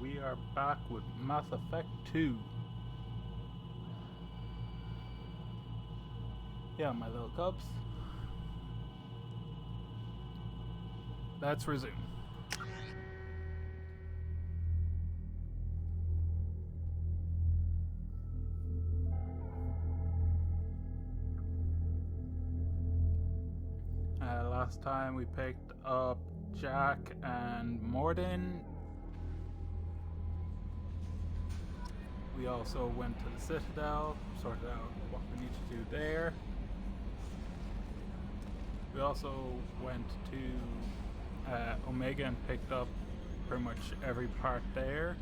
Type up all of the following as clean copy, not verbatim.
we are back with Mass Effect 2. Yeah, my little cubs. Let's resume. Last time we picked up Jack and Mordin. We also went to the Citadel, sorted out what we need to do there. We also went to Omega and picked up pretty much every part there,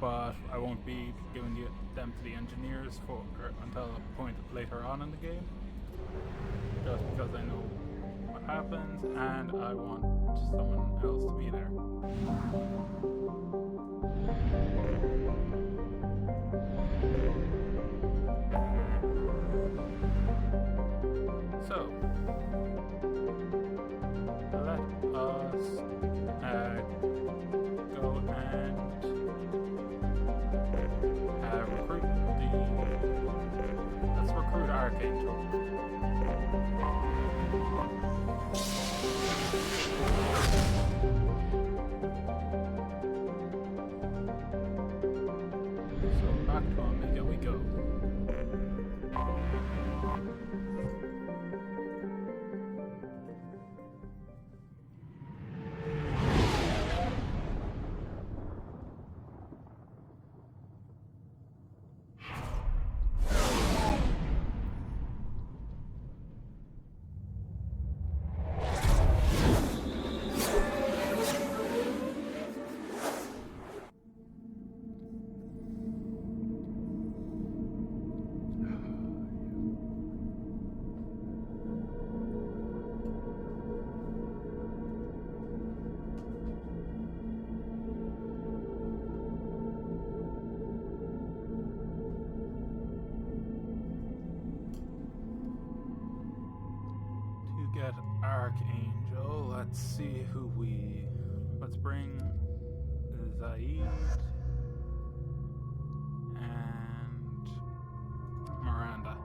but I won't be giving them to the engineers until a point later on in the game, just because I know what happens and I want someone else to be there. So, let us go and let's recruit Archangel. So back to Omega we go. Get Archangel. Let's see who let's bring Zaid and Miranda.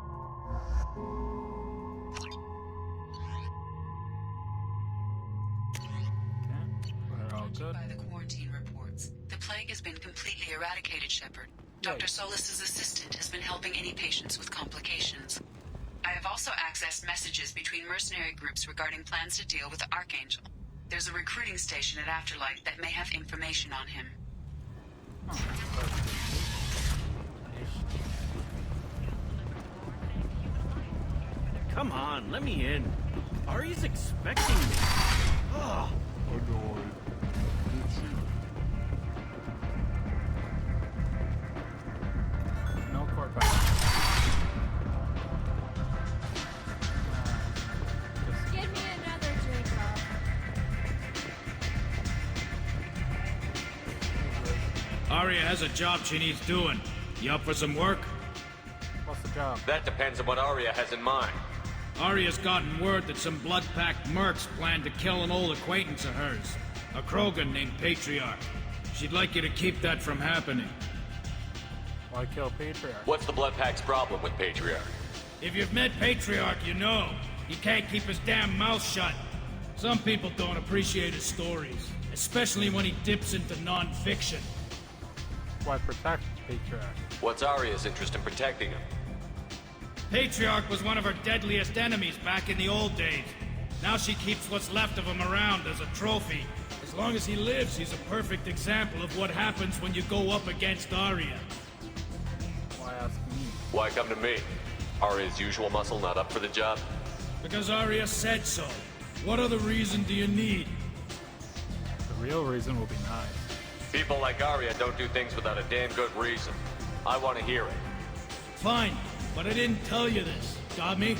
Okay, we're all good. By the quarantine reports, the plague has been completely eradicated, Shepard. Dr. Solis's assistant has been helping any patients with complications. I have also accessed messages between mercenary groups regarding plans to deal with Archangel. There's a recruiting station at Afterlight that may have information on him. Come on, let me in. Ari's expecting me. Ugh. No court battle. Give me another drink, Bob. Aria has a job she needs doing. You up for some work? What's the job? That depends on what Aria has in mind. Aria's gotten word that some blood-packed mercs plan to kill an old acquaintance of hers, a Krogan named Patriarch. She'd like you to keep that from happening. Why kill Patriarch? What's the Blood Pack's problem with Patriarch? If you've met Patriarch, you know. He can't keep his damn mouth shut. Some people don't appreciate his stories, especially when he dips into non-fiction. Why protect Patriarch? What's Aria's interest in protecting him? Patriarch was one of her deadliest enemies back in the old days. Now she keeps what's left of him around as a trophy. As long as he lives, he's a perfect example of what happens when you go up against Aria. Why ask me? Why come to me? Aria's usual muscle not up for the job? Because Aria said so. What other reason do you need? The real reason will be nice. People like Aria don't do things without a damn good reason. I want to hear it. Fine, but I didn't tell you this. Got me?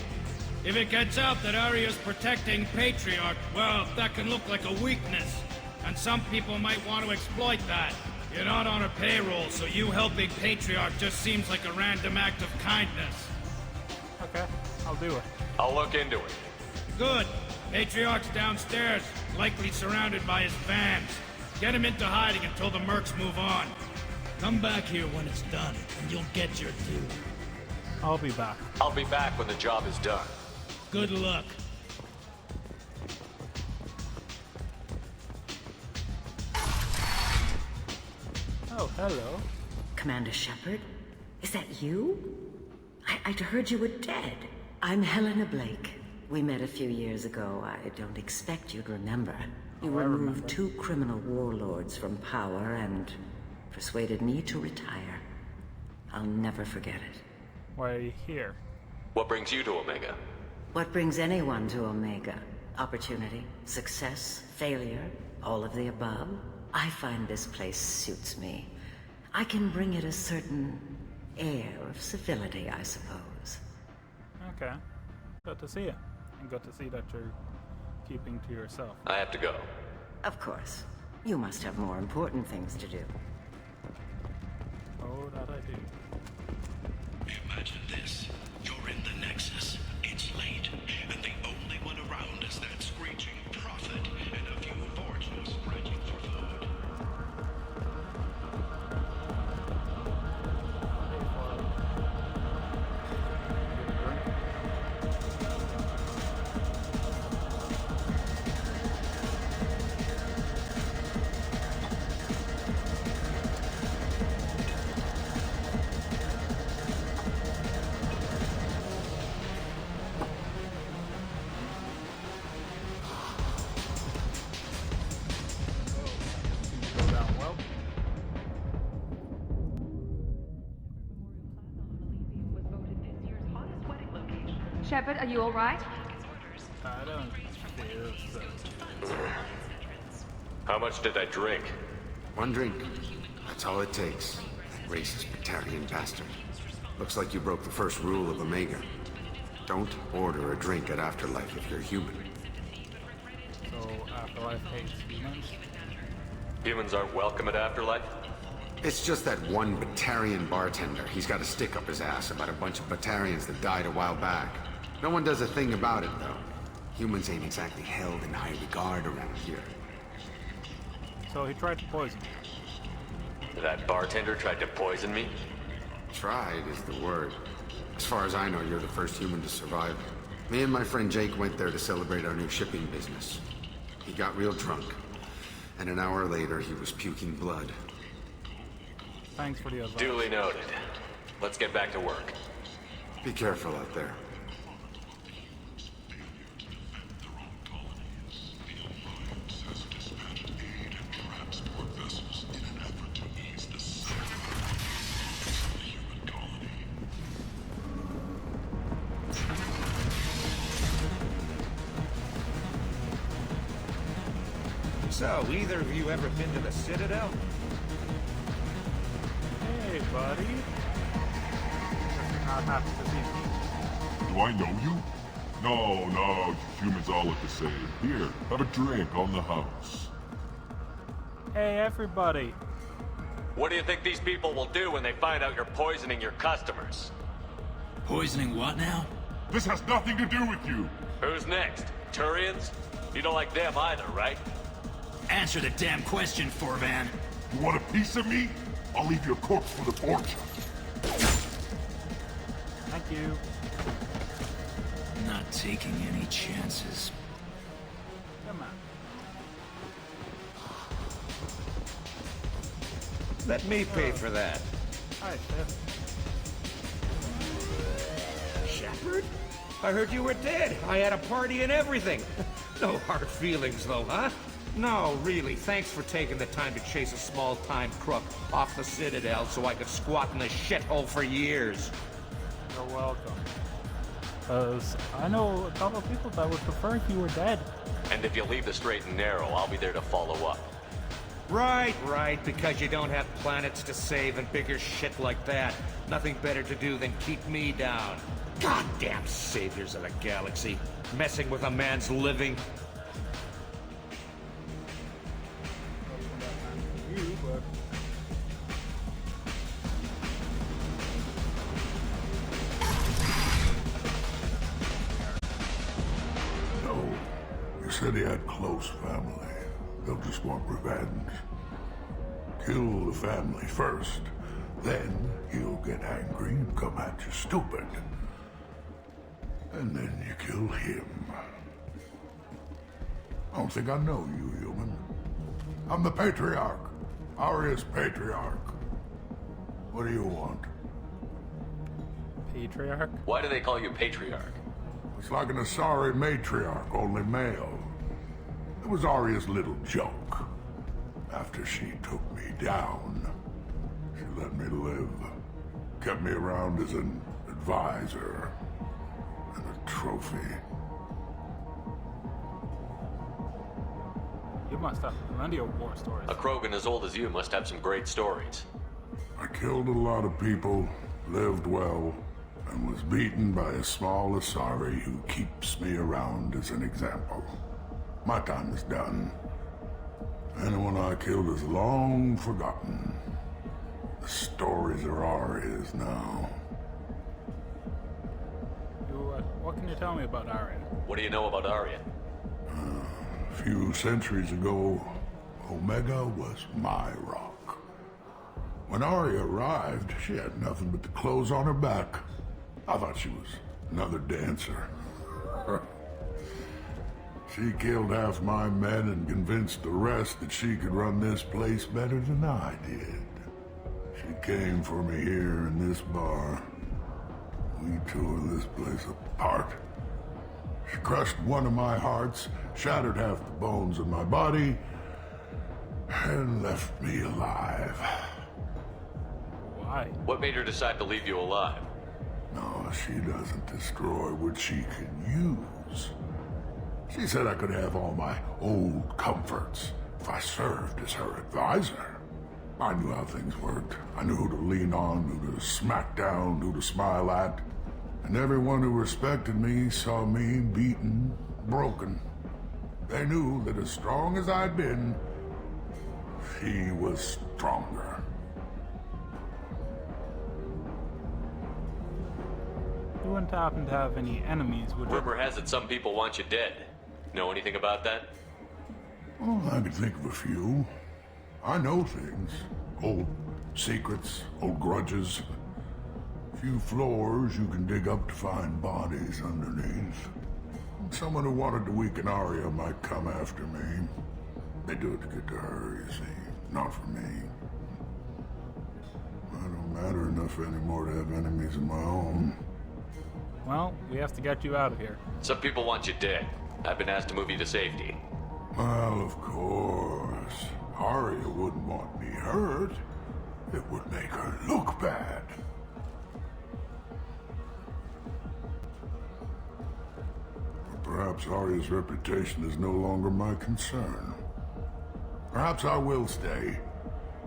If it gets out that Aria's protecting Patriarch, well, that can look like a weakness. And some people might want to exploit that. You're not on her payroll, so you helping Patriarch just seems like a random act of kindness. Okay, I'll do it. I'll look into it. Good. Patriarch's downstairs, likely surrounded by his fans. Get him into hiding until the mercs move on. Come back here when it's done, and you'll get your due. I'll be back. I'll be back when the job is done. Good luck. Oh, hello. Commander Shepard? Is that you? I'd heard you were dead. I'm Helena Blake. We met a few years ago. I don't expect you'd remember. You I removed remember. 2 criminal warlords from power and persuaded me to retire. I'll never forget it. Why are you here? What brings you to Omega? What brings anyone to Omega? Opportunity, success, failure, all of the above? I find this place suits me. I can bring it a certain air of civility, I suppose. Okay. Good to see you. And good to see that you're keeping to yourself. I have to go. Of course. You must have more important things to do. Oh, that I do. Imagine this. You're in the Nexus. It's late, and the only one around is that screeching prophet and a few fortunes raging for food. Go down well. Shepard, are you alright? I don't feel so. How much did I drink? 1 drink. That's all it takes. That racist Batarian bastard. Looks like you broke the first rule of Omega. Don't order a drink at Afterlife if you're human. So, Afterlife hates humans? Humans aren't welcome at Afterlife? It's just that one Batarian bartender. He's got a stick up his ass about a bunch of Batarians that died a while back. No one does a thing about it, though. Humans ain't exactly held in high regard around here. So he tried to poison you. That bartender tried to poison me? Tried is the word. As far as I know, you're the first human to survive. Me and my friend Jake went there to celebrate our new shipping business. He got real drunk, and an hour later he was puking blood. Thanks for the advice. Duly noted. Let's get back to work. Be careful out there. So, either of you ever been to the Citadel? Hey, buddy. Guess you're not happy to see me. Do I know you? No, humans all look the same. Here, have a drink on the house. Hey, everybody. What do you think these people will do when they find out you're poisoning your customers? Poisoning what now? This has nothing to do with you. Who's next? Turians? You don't like them either, right? Answer the damn question, Forvan. You want a piece of me? I'll leave your corpse for the fortune. Thank you. Not taking any chances. Come on. Let me pay for that. Hi, Seth. Shepard? I heard you were dead. I had a party and everything. No hard feelings, though, huh? No, really. Thanks for taking the time to chase a small-time crook off the Citadel so I could squat in the shithole for years. You're welcome. Because I know a couple of people that would prefer if you were dead. And if you leave the straight and narrow, I'll be there to follow up. Right, because you don't have planets to save and bigger shit like that. Nothing better to do than keep me down. Goddamn saviors of the galaxy. Messing with a man's living. You, but No. You said he had close family. They'll just want revenge. kill the family first. Then he'll get angry and come at you stupid. And then you kill him. I don't think I know you, human. I'm the Patriarch. Aria's Patriarch. What do you want? Patriarch? Why do they call you Patriarch? It's like an Asari matriarch, only male. It was Aria's little joke. After she took me down, she let me live. Kept me around as an advisor and a trophy. You must have plenty of war stories. A Krogan as old as you must have some great stories. I killed a lot of people, lived well, and was beaten by a small Asari who keeps me around as an example. My time is done. Anyone I killed is long forgotten. The stories are Aria's now. What can you tell me about Aria? What do you know about Aria? A few centuries ago, Omega was my rock. When Aria arrived, she had nothing but the clothes on her back. I thought she was another dancer. She killed half my men and convinced the rest that she could run this place better than I did. She came for me here in this bar. We tore this place apart. She crushed one of my hearts, shattered half the bones in my body, and left me alive. Why? What made her decide to leave you alive? No, she doesn't destroy what she can use. She said I could have all my old comforts if I served as her advisor. I knew how things worked. I knew who to lean on, who to smack down, who to smile at. And everyone who respected me saw me beaten, broken. They knew that as strong as I'd been, she was stronger. You wouldn't happen to have any enemies, would you? Rumor has it some people want you dead. Know anything about that? Oh, I could think of a few. I know things. Old secrets, old grudges. A few floors you can dig up to find bodies underneath. Someone who wanted to weaken Aria might come after me. They do it to get to her, you see. Not for me. I don't matter enough anymore to have enemies of my own. Well, we have to get you out of here. Some people want you dead. I've been asked to move you to safety. Well, of course. Aria wouldn't want me hurt. It would make her look bad. But perhaps Aria's reputation is no longer my concern. Perhaps I will stay.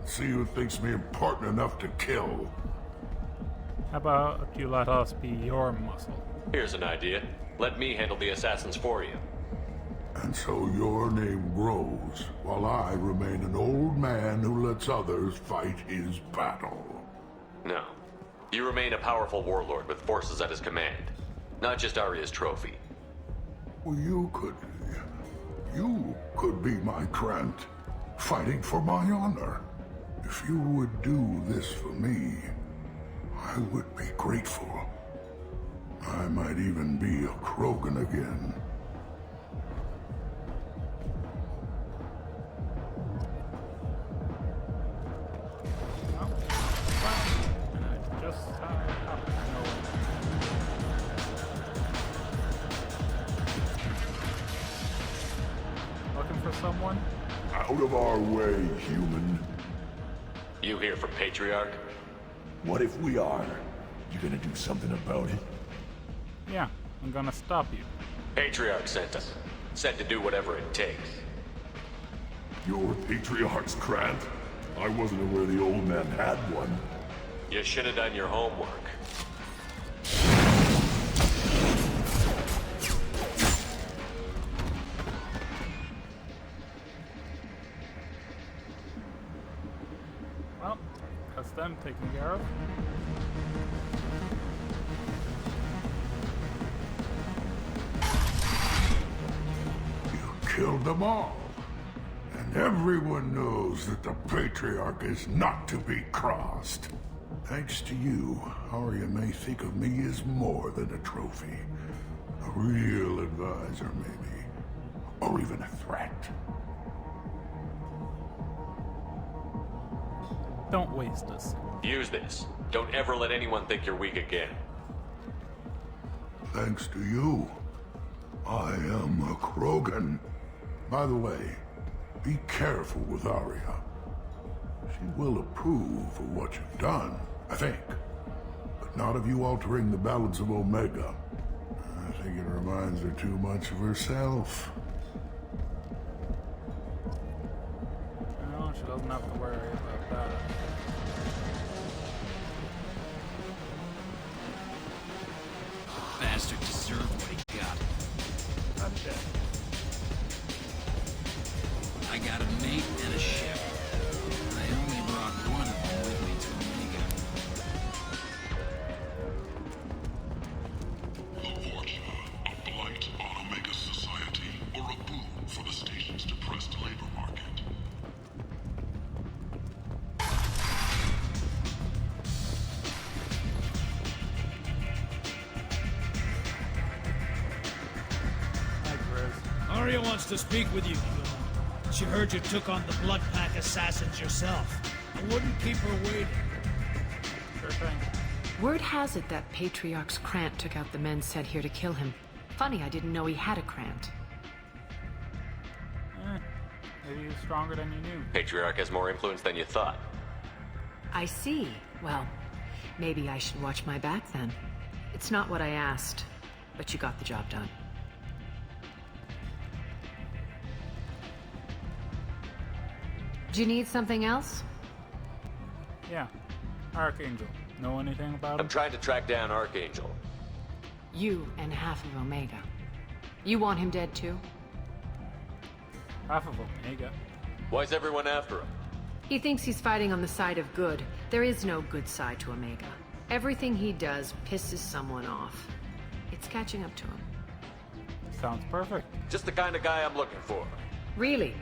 See who thinks me important enough to kill. How about you let us be your muscle? Here's an idea. Let me handle the assassins for you. And so your name grows, while I remain an old man who lets others fight his battle. No. You remain a powerful warlord with forces at his command. Not just Aria's trophy. Well, you could be my Trent, fighting for my honor. If you would do this for me, I would be grateful. I might even be a Krogan again. Looking for someone? Out of our way, human. You here for Patriarch? What if we are? You gonna do something about it? Yeah, I'm gonna stop you. Patriarch sent us. Said to do whatever it takes. You're Patriarch's Krant? I wasn't aware the old man had one. You should have done your homework. Well, that's them taken care of. You killed them all. And Everyone knows that the Patriarch is not to be crossed. Thanks to you, Arya may think of me as more than a trophy. A real advisor, maybe. Or even a threat. Don't waste this. Use this. Don't ever let anyone think you're weak again. Thanks to you, I am a Krogan. By the way, be careful with Arya. She will approve of what you've done, I think. But not of you altering the balance of Omega. I think it reminds her too much of herself. No, she doesn't have to worry about that. Bastard deserved what he got. I'm dead. I got a mate and a ship. I only brought one of them with me to Omega. The Vorcha, a blight on Omega's society, or a boon for the station's depressed labor market. Hi, Grizz. Arya wants to speak with you. She heard you took on the Blood Pack assassins yourself. I wouldn't keep her waiting. Sure thing. Word has it that Patriarch's Krant took out the men sent here to kill him. Funny, I didn't know he had a Krant. Maybe he's stronger than you knew. Patriarch has more influence than you thought. I see. Well, maybe I should watch my back then. It's not what I asked, but you got the job done. Do you need something else? Yeah. Archangel. Know anything about him? I'm trying to track down Archangel. You and half of Omega. You want him dead too? Half of Omega. Why's everyone after him? He thinks he's fighting on the side of good. There is no good side to Omega. Everything he does pisses someone off. It's catching up to him. Sounds perfect. Just the kind of guy I'm looking for. Really?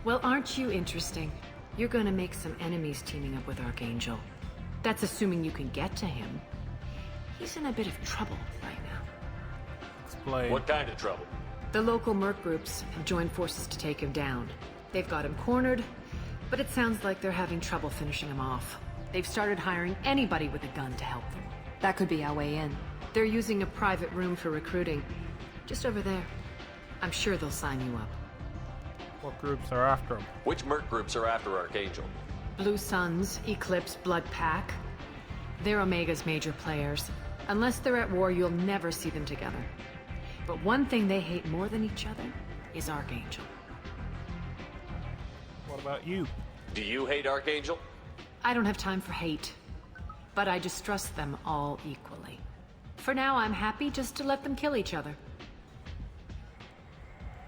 Well, aren't you interesting? You're gonna make some enemies teaming up with Archangel. That's assuming you can get to him. He's in a bit of trouble right now. Explain. What kind of trouble? The local merc groups have joined forces to take him down. They've got him cornered, but it sounds like they're having trouble finishing him off. They've started hiring anybody with a gun to help them. That could be our way in. They're using a private room for recruiting. Just over there. I'm sure they'll sign you up. What groups are after him? Which merc groups are after Archangel? Blue Suns, Eclipse, Blood Pack. They're Omega's major players. Unless they're at war, you'll never see them together. But one thing they hate more than each other is Archangel. What about you? Do you hate Archangel? I don't have time for hate. But I distrust them all equally. For now, I'm happy just to let them kill each other.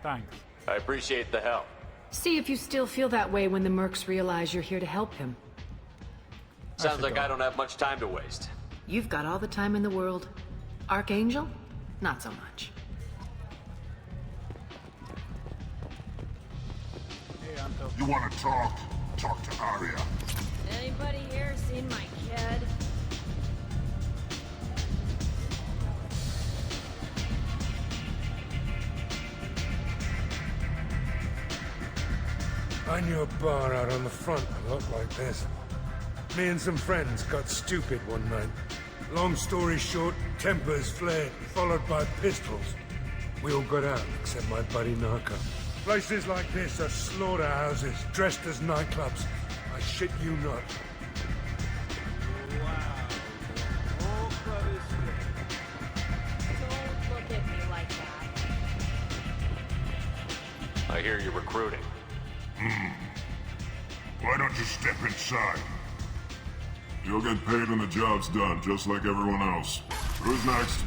Thanks. I appreciate the help. See if you still feel that way when the mercs realize you're here to help him. Sounds like I don't have much time to waste. You've got all the time in the world. Archangel? Not so much. Hey, Anto. You want to talk? Talk to Arya. Anybody here seen my kid? I knew a bar out on the front that looked like this. Me and some friends got stupid one night. Long story short, tempers flared, followed by pistols. We all got out, except my buddy Narco. Places like this are slaughterhouses, dressed as nightclubs. I shit you not. Don't look at me like that. I hear you're recruiting. Why don't you step inside? You'll get paid when the job's done, just like everyone else. Who's next?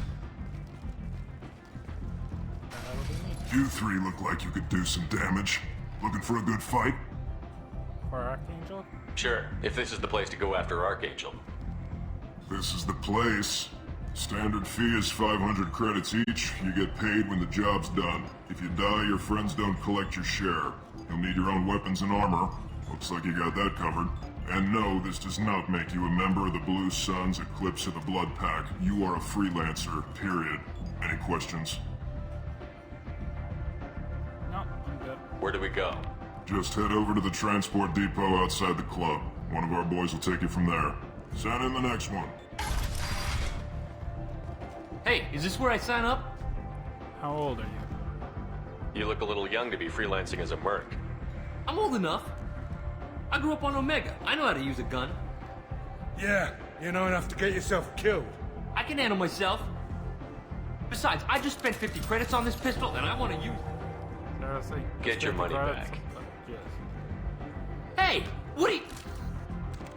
You three look like you could do some damage. Looking for a good fight? For Archangel? Sure, if this is the place to go after Archangel. This is the place. Standard fee is 500 credits each. You get paid when the job's done. If you die, your friends don't collect your share. You'll need your own weapons and armor. Looks like you got that covered. And no, this does not make you a member of the Blue Suns, Eclipse, or the Blood Pack. You are a freelancer, period. Any questions? No, I'm good. Where do we go? Just head over to the transport depot outside the club. One of our boys will take you from there. Send in the next one. Hey, is this where I sign up? How old are you? You look a little young to be freelancing as a merc. I'm old enough. I grew up on Omega. I know how to use a gun. Yeah, you know enough to get yourself killed. I can handle myself. Besides, I just spent 50 credits on this pistol, and I want to use it. Seriously? Get your money back. Yes. Hey, what are you...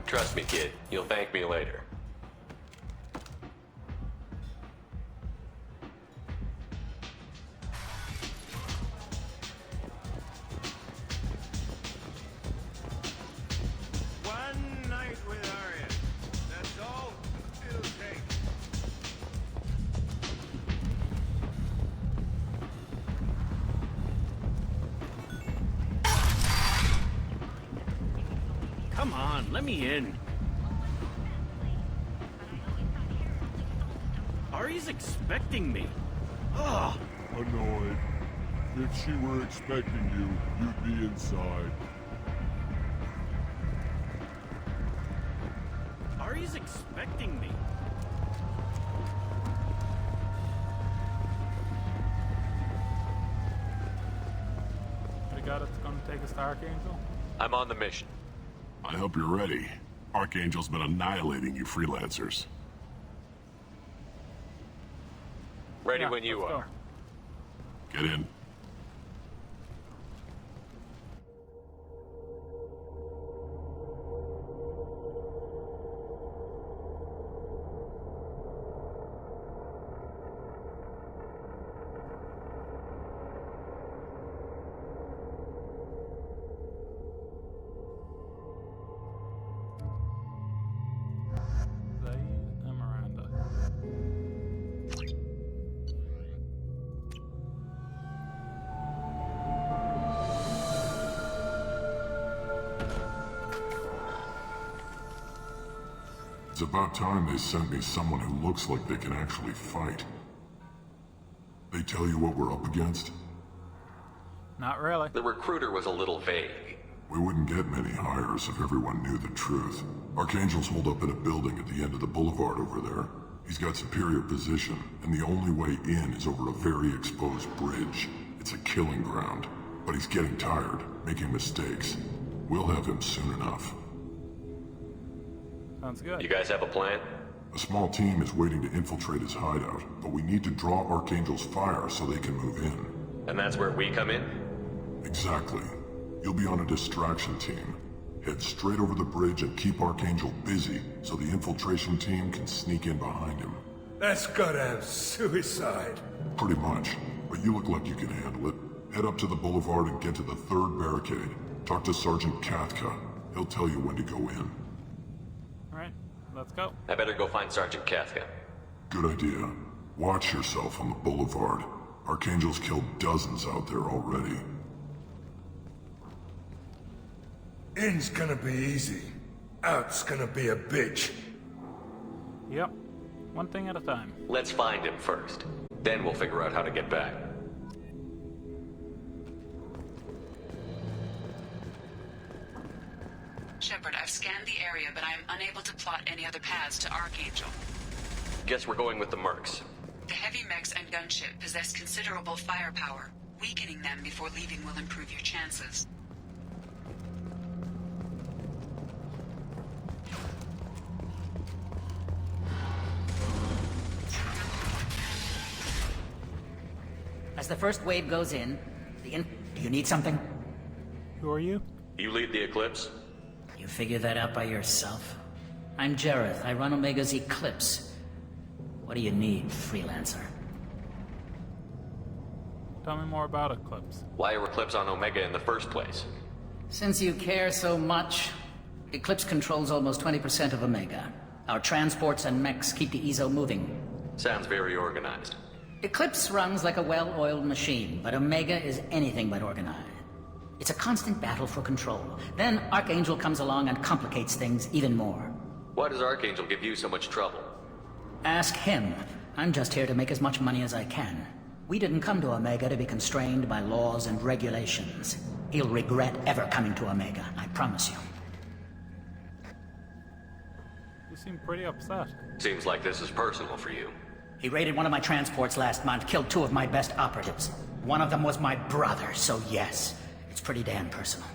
Trust me, kid. You'll thank me later. One night with Arya. That's all it'll take. Come on, let me in. Ari's expecting me. Ugh. Annoyed. If she were expecting you, you'd be inside. Ari's expecting me. We got it's gonna take us to Archangel? I'm on the mission. I hope you're ready. Archangel's been annihilating you freelancers. Ready Yeah, when you let's are. Get in. Zay and Miranda. It's about time they sent me someone who looks like they can actually fight. They tell you what we're up against? Not really. The recruiter was a little vague. We wouldn't get many hires if everyone knew the truth. Archangel's holed up in a building at the end of the boulevard over there. He's got superior position, and the only way in is over a very exposed bridge. It's a killing ground, but he's getting tired, making mistakes. We'll have him soon enough. Sounds good. You guys have a plan? A small team is waiting to infiltrate his hideout, but we need to draw Archangel's fire so they can move in. And that's where we come in? Exactly. You'll be on a distraction team. Head straight over the bridge and keep Archangel busy so the infiltration team can sneak in behind him. That's goddamn suicide. Pretty much, but you look like you can handle it. Head up to the boulevard and get to the third barricade. Talk to Sergeant Kathka. He'll tell you when to go in. Alright, let's go. I better go find Sergeant Kathka. Good idea. Watch yourself on the boulevard. Archangel's killed dozens out there already. In's gonna be easy. Out's gonna be a bitch. Yep. One thing at a time. Let's find him first. Then we'll figure out how to get back. Shepard, I've scanned the area, but I am unable to plot any other paths to Archangel. Guess we're going with the mercs. The heavy mechs and gunship possess considerable firepower. Weakening them before leaving will improve your chances. As the first wave goes in, do you need something? Who are you? You lead the Eclipse? You figure that out by yourself. I'm Jareth. I run Omega's Eclipse. What do you need, freelancer? Tell me more about Eclipse. Why are Eclipse on Omega in the first place? Since you care so much, Eclipse controls almost 20% of Omega. Our transports and mechs keep the EZO moving. Sounds very organized. Eclipse runs like a well-oiled machine, but Omega is anything but organized. It's a constant battle for control. Then Archangel comes along and complicates things even more. Why does Archangel give you so much trouble? Ask him. I'm just here to make as much money as I can. We didn't come to Omega to be constrained by laws and regulations. He'll regret ever coming to Omega, I promise you. You seem pretty upset. Seems like this is personal for you. He raided one of my transports last month, killed 2 of my best operatives. One of them was my brother, so yes, it's pretty damn personal.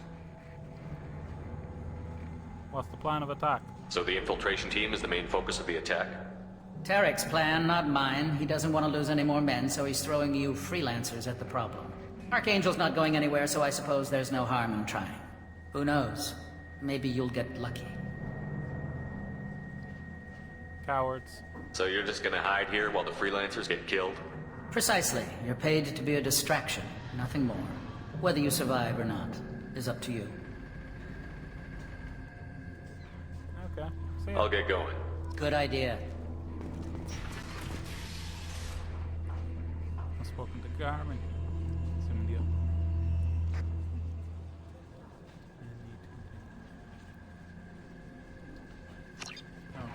What's the plan of attack? So the infiltration team is the main focus of the attack? Tarek's plan, not mine. He doesn't want to lose any more men, so he's throwing you freelancers at the problem. Archangel's not going anywhere, so I suppose there's no harm in trying. Who knows? Maybe you'll get lucky. Cowards. So you're just gonna hide here while the freelancers get killed? Precisely. You're paid to be a distraction, nothing more. Whether you survive or not is up to you. Okay. See ya. I'll get going. Good idea. I've spoken to Garmin.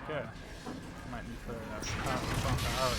Okay. Might need to pass this on to Harry.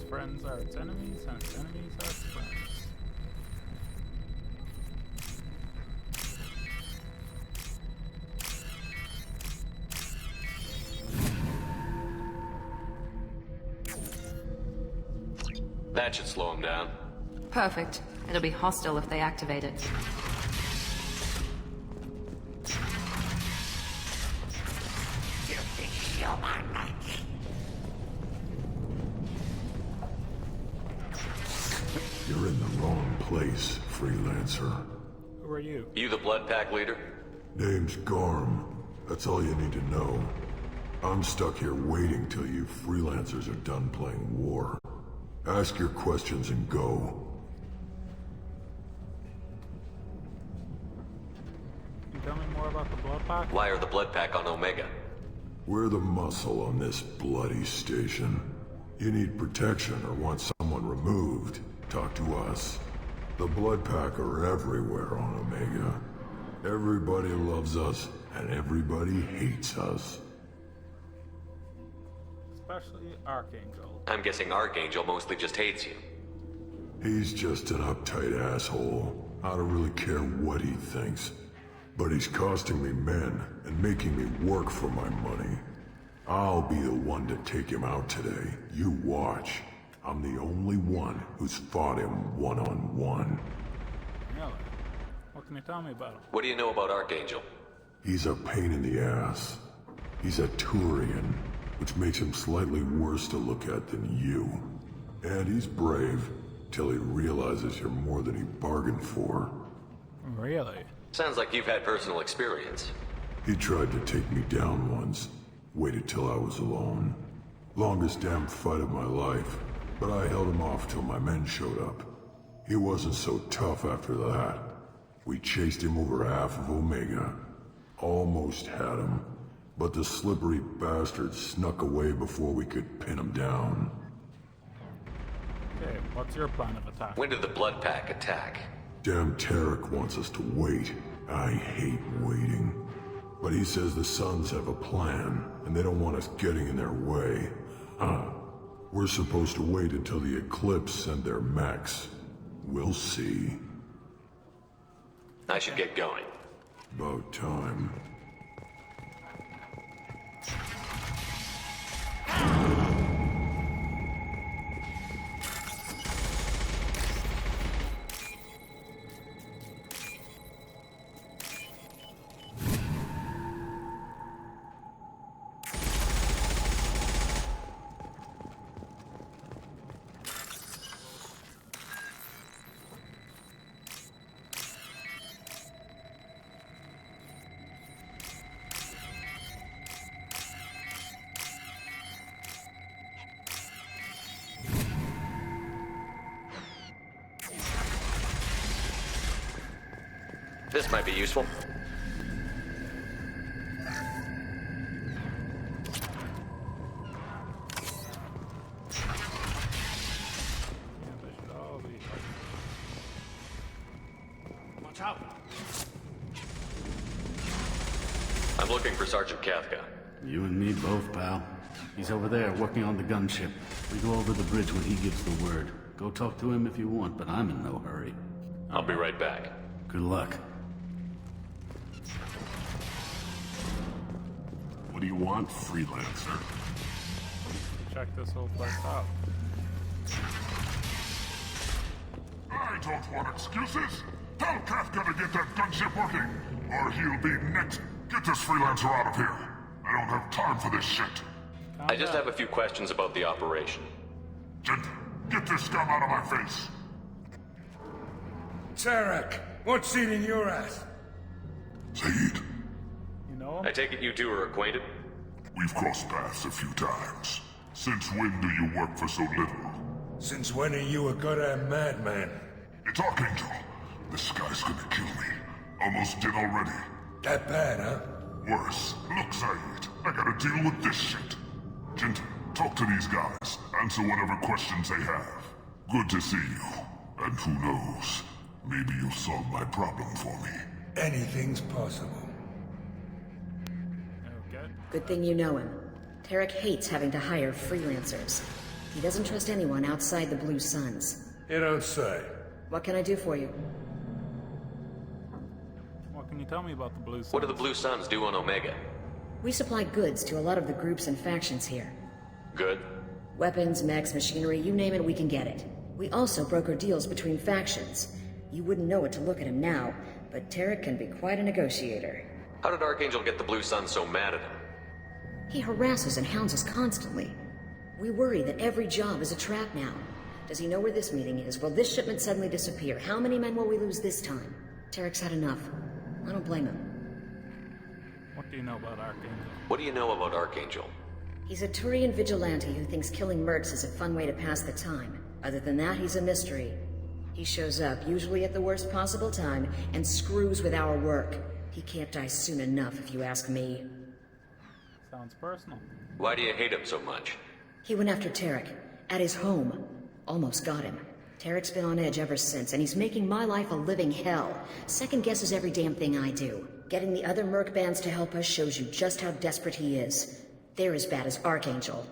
Friends are its enemies, and its enemies are its friends. That should slow them down. Perfect. It'll be hostile if they activate it. You're in the wrong place, freelancer. Who are you? You the Blood Pack leader? Name's Garm. That's all you need to know. I'm stuck here waiting till you freelancers are done playing war. Ask your questions and go. Can you tell me more about the Blood Pack? Why are the Blood Pack on Omega? We're the muscle on this bloody station. You need protection or want someone removed, talk to us. The Blood Pack are everywhere on Omega. Everybody loves us, and everybody hates us. Especially Archangel. I'm guessing Archangel mostly just hates you. He's just an uptight asshole. I don't really care what he thinks. But he's costing me men and making me work for my money. I'll be the one to take him out today. You watch. I'm the only one who's fought him one-on-one. Really? What can you tell me about him? What do you know about Archangel? He's a pain in the ass. He's a Turian, which makes him slightly worse to look at than you. And he's brave, till he realizes you're more than he bargained for. Really? Sounds like you've had personal experience. He tried to take me down once. Waited till I was alone. Longest damn fight of my life. But I held him off till my men showed up. He wasn't so tough after that. We chased him over half of Omega. Almost had him. But the slippery bastard snuck away before we could pin him down. Okay, what's your plan of attack? When did the Blood Pack attack? Damn Tarek wants us to wait. I hate waiting. But he says the Suns have a plan, and they don't want us getting in their way. We're supposed to wait until the Eclipse send their mechs. We'll see. I should get going. About time. This might be useful. Watch out. I'm looking for Sergeant Kafka. You and me both, pal. He's over there working on the gunship. We go over the bridge when he gives the word. Go talk to him if you want, but I'm in no hurry. I'll be right back. Good luck. What do you want, freelancer? Check this whole place out. I don't want excuses. Tell Kafka to get that gunship working, or he'll be next. Get this freelancer out of here. I don't have time for this shit. I just have a few questions about the operation. Gent, get this scum out of my face. Tarek, what's eating your ass? Zaid, You know him? I take it you two are acquainted? we've crossed paths a few times. Since when do you work for so little? Since when are you a goddamn madman? It's Archangel. This guy's gonna kill me. Almost did already. That bad, huh? Worse. Look, Zaid, I gotta deal with this shit. Gent, talk to these guys. Answer whatever questions they have. Good to see you. And who knows, maybe you'll solve my problem for me. Anything's possible. Okay. Good thing you know him. Tarek hates having to hire freelancers. He doesn't trust anyone outside the Blue Suns. You don't say. What can I do for you? What can you tell me about the Blue Suns? What do the Blue Suns do on Omega? We supply goods to a lot of the groups and factions here. Good. Weapons, mechs, machinery, you name it, we can get it. We also broker deals between factions. You wouldn't know it to look at him now, but Tarek can be quite a negotiator. How did Archangel get the Blue Suns so mad at him? He harasses and hounds us constantly. We worry that every job is a trap now. Does he know where this meeting is? Will this shipment suddenly disappear? How many men will we lose this time? Tarek's had enough. I don't blame him. What do you know about Archangel? What do you know about Archangel? He's a Turian vigilante who thinks killing mercs is a fun way to pass the time. Other than that, he's a mystery. He shows up, usually at the worst possible time, and screws with our work. He can't die soon enough, if you ask me. Sounds personal. Why do you hate him so much? He went after Tarek, at his home. Almost got him. Tarek's been on edge ever since, and he's making my life a living hell. Second guesses every damn thing I do. Getting the other merc bands to help us shows you just how desperate he is. They're as bad as Archangel.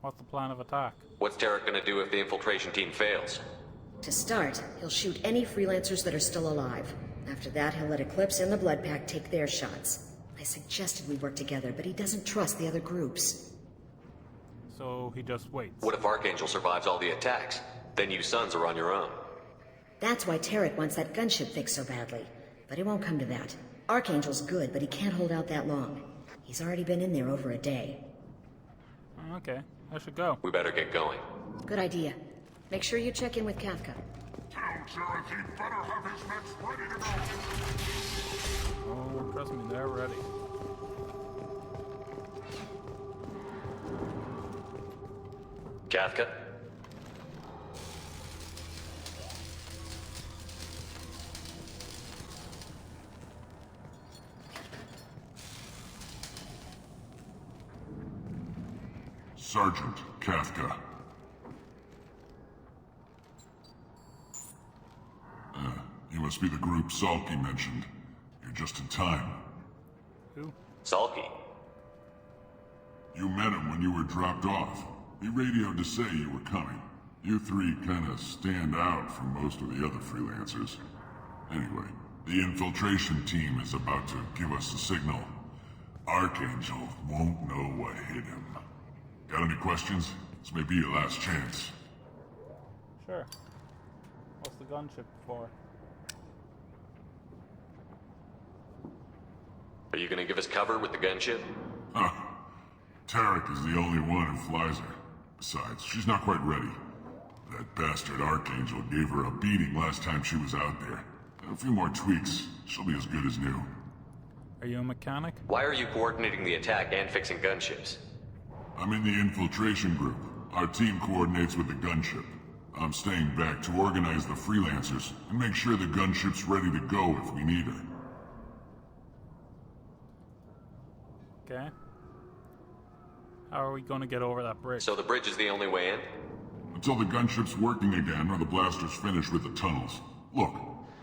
What's the plan of attack? What's Tarek gonna do if the infiltration team fails? To start, he'll shoot any freelancers that are still alive. After that, he'll let Eclipse and the Blood Pack take their shots. I suggested we work together, but he doesn't trust the other groups. So he just waits. What if Archangel survives all the attacks? Then you Suns are on your own. That's why Tarek wants that gunship fixed so badly. But it won't come to that. Archangel's good, but he can't hold out that long. He's already been in there over a day. Okay, I should go. We better get going. Good idea. Make sure you check in with Kafka. Tell Jareth he better have his mechs ready to go. Oh, trust me, they're ready. Kafka? Sergeant Kafka. You must be the group Salky mentioned. You're just in time. Who? Salky. You met him when you were dropped off. He radioed to say you were coming. You three kinda stand out from most of the other freelancers. Anyway, the infiltration team is about to give us a signal. Archangel won't know what hit him. Got any questions? This may be your last chance. Sure. What's the gunship for? Are you gonna give us cover with the gunship? Huh. Tarek is the only one who flies her. Besides, she's not quite ready. That bastard Archangel gave her a beating last time she was out there. A few more tweaks, she'll be as good as new. Are you a mechanic? Why are you coordinating the attack and fixing gunships? I'm in the infiltration group. Our team coordinates with the gunship. I'm staying back to organize the freelancers and make sure the gunship's ready to go if we need her. Okay. How are we gonna get over that bridge? So the bridge is the only way in? Until the gunship's working again or the blasters finish with the tunnels. Look,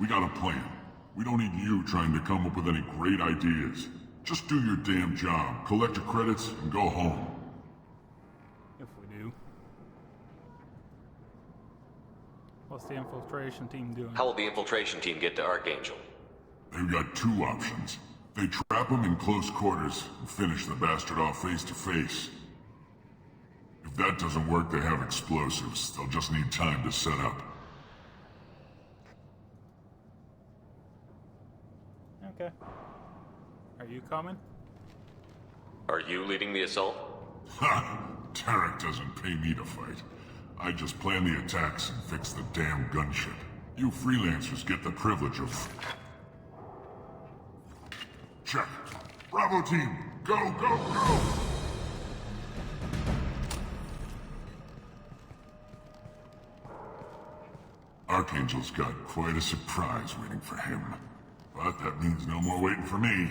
we got a plan. We don't need you trying to come up with any great ideas. Just do your damn job, collect your credits, and go home. If we do. What's the infiltration team doing? How will the infiltration team get to Archangel? They've got two options. They trap him in close quarters and finish the bastard off face to face. If that doesn't work, they have explosives. They'll just need time to set up. Okay. Are you coming? Are you leading the assault? Ha! Tarek doesn't pay me to fight. I just plan the attacks and fix the damn gunship. You freelancers get the privilege of... Check. Bravo team, go, go, go! Archangel's got quite a surprise waiting for him. But that means no more waiting for me.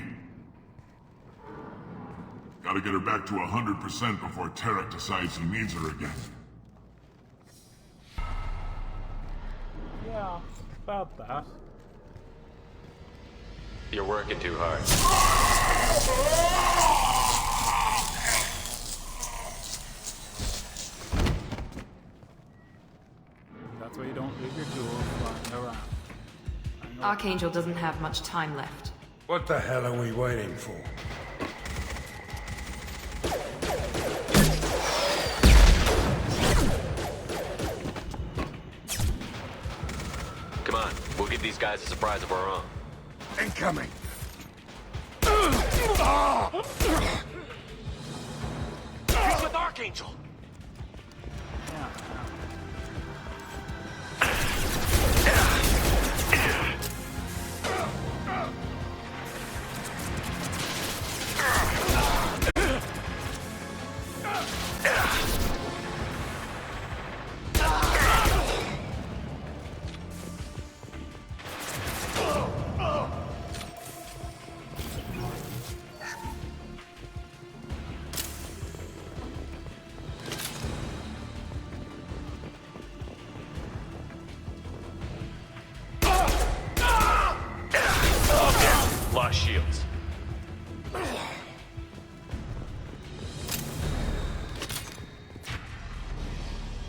Gotta get her back to 100% before Tarek decides he needs her again. Yeah, about that. You're working too hard. That's why you don't leave your tools lying around. Archangel doesn't have much time left. What the hell are we waiting for? Come on, we'll give these guys a surprise of our own. Incoming! He's with Archangel! Lost shields.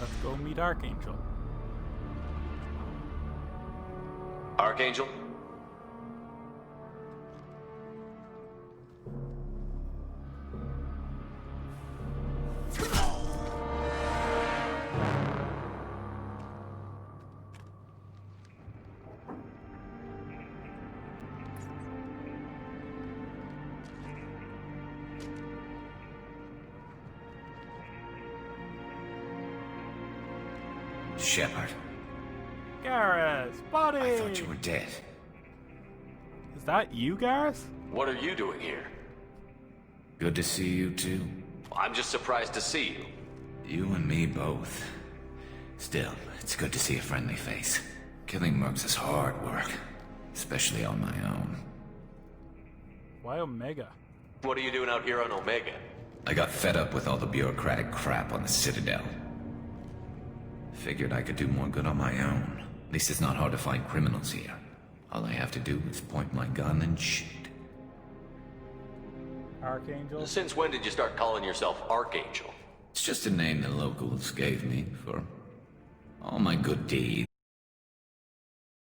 Let's go meet Archangel. Archangel? Shepard. Garrus, buddy! I thought you were dead. Is that you, Garrus? What are you doing here? Good to see you too. I'm just surprised to see you. You and me both. Still, it's good to see a friendly face. Killing mercs is hard work, especially on my own. Why Omega? What are you doing out here on Omega? I got fed up with all the bureaucratic crap on the Citadel. Figured I could do more good on my own. At least it's not hard to find criminals here. All I have to do is point my gun and shoot. Archangel? Since when did you start calling yourself Archangel? It's just a name the locals gave me for all my good deeds.